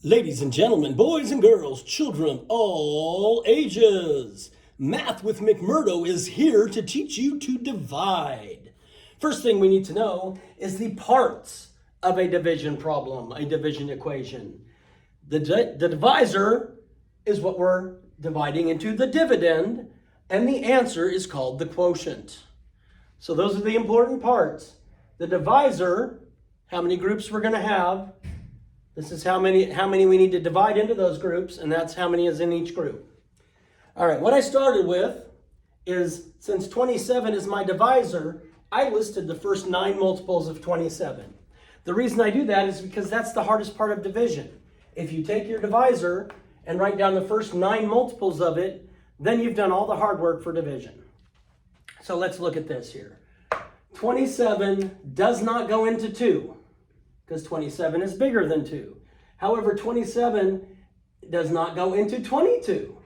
Ladies and gentlemen, boys and girls, children of all ages, Math with McMurdo is here to teach you to divide. First thing we need to know is the parts of a division problem, a division equation. The divisor is what we're dividing into the dividend, and the answer is called the quotient. So those are the important parts. The divisor, how many groups we're going to have. This is how many we need to divide into those groups, and that's how many is in each group. All right, what I started with is, since 27 is my divisor, I listed the first 9 multiples of 27. The reason I do that is because that's the hardest part of division. If you take your divisor and write down the first 9 multiples of it, then you've done all the hard work for division. So let's look at this here. 27 does not go into 2. Because 27 is bigger than 2. However, 27 does not go into 22.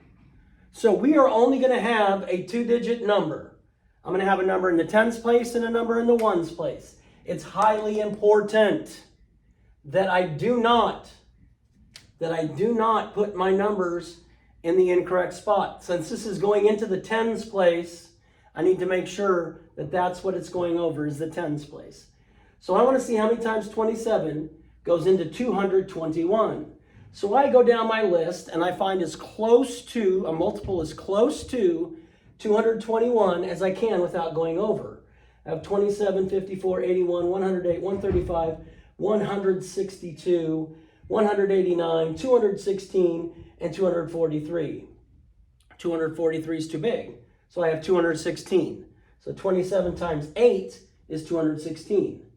So we are only going to have a 2-digit number. I'm going to have a number in the tens place and a number in the ones place. It's highly important that I do not put my numbers in the incorrect spot. Since this is going into the tens place, I need to make sure that that's what it's going over, is the tens place. So I want to see how many times 27 goes into 221. So I go down my list and I find a multiple as close to 221 as I can without going over. I have 27, 54, 81, 108, 135, 162, 189, 216, and 243. 243 is too big, so I have 216. So 27 times 8 is 216.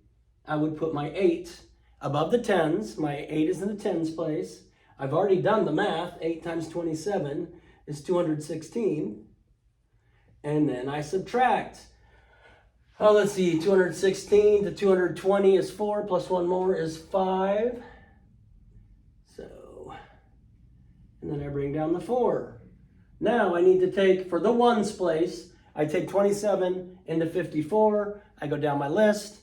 I would put my 8 above the tens. My 8 is in the tens place. I've already done the math. 8 times 27 is 216. And then I subtract. Oh, let's see. 216 to 220 is 4, plus 1 more is 5. So, and then I bring down the 4. Now I need to take, for the ones place, I take 27 into 54. I go down my list.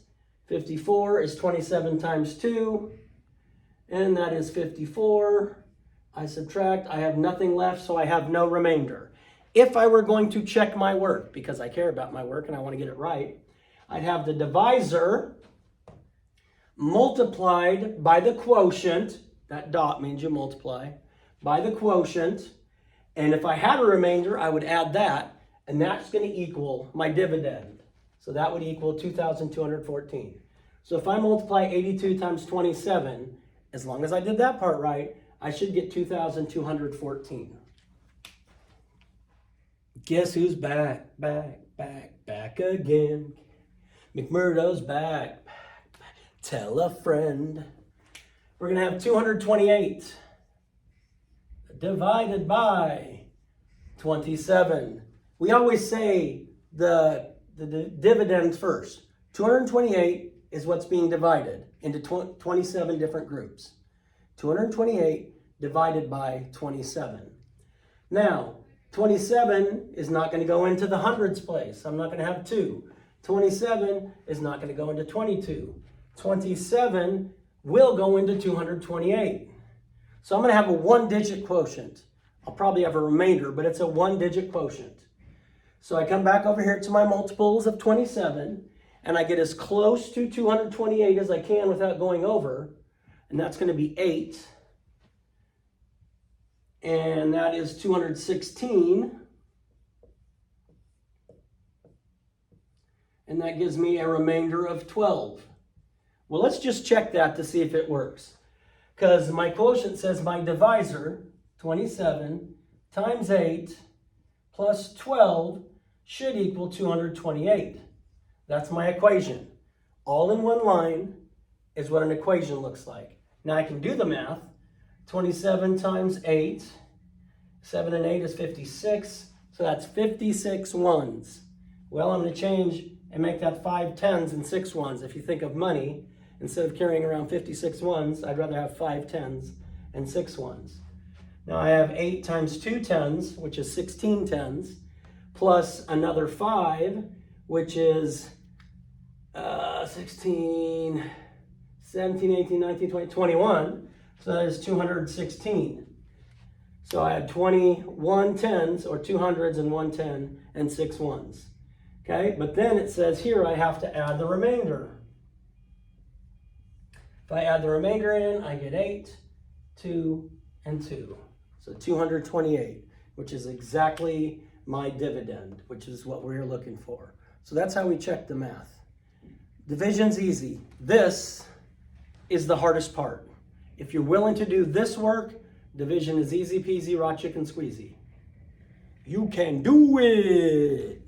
54 is 27 times 2, and that is 54. I subtract, I have nothing left, so I have no remainder. If I were going to check my work, because I care about my work and I want to get it right, I'd have the divisor multiplied by the quotient. That dot means you multiply by the quotient. And if I had a remainder, I would add that, and that's going to equal my dividend. So that would equal 2,214. So if I multiply 82 times 27, as long as I did that part right, I should get 2,214. Guess who's back again? McMurdo's back. Tell a friend. We're going to have 228 divided by 27. We always say the dividends first. 228 is what's being divided into 27 different groups. 228 divided by 27. Now, 27 is not going to go into the hundreds place. I'm not going to have 2. 27 is not going to go into 22. 27 will go into 228. So I'm going to have a 1-digit quotient. I'll probably have a remainder, but it's a 1-digit quotient. So I come back over here to my multiples of 27, and I get as close to 228 as I can without going over, and that's going to be 8. And that is 216. And that gives me a remainder of 12. Well, let's just check that to see if it works. Because my quotient says my divisor, 27, times 8 plus 12 should equal 228. That's my equation. All in one line is what an equation looks like. Now I can do the math. 27 times 8, 7 and 8 is 56, so that's 56 ones. Well, I'm going to change and make that 5 tens and 6 ones. If you think of money, instead of carrying around 56 ones, I'd rather have 5 tens and 6 ones. Now I have 8 times 2 tens, which is 16 tens, plus another 5, which is 16, 17, 18, 19, 20, 21. So that is 216. So I had 21 tens, or 200s and 110, and 6 ones. Okay, but then it says here I have to add the remainder. If I add the remainder in, I get 8, 2, and 2. So 228, which is exactly my dividend, which is what we're looking for. So that's how we check the math. Division's easy. This is the hardest part. If you're willing to do this work, division is easy peasy, raw chicken squeezy. You can do it.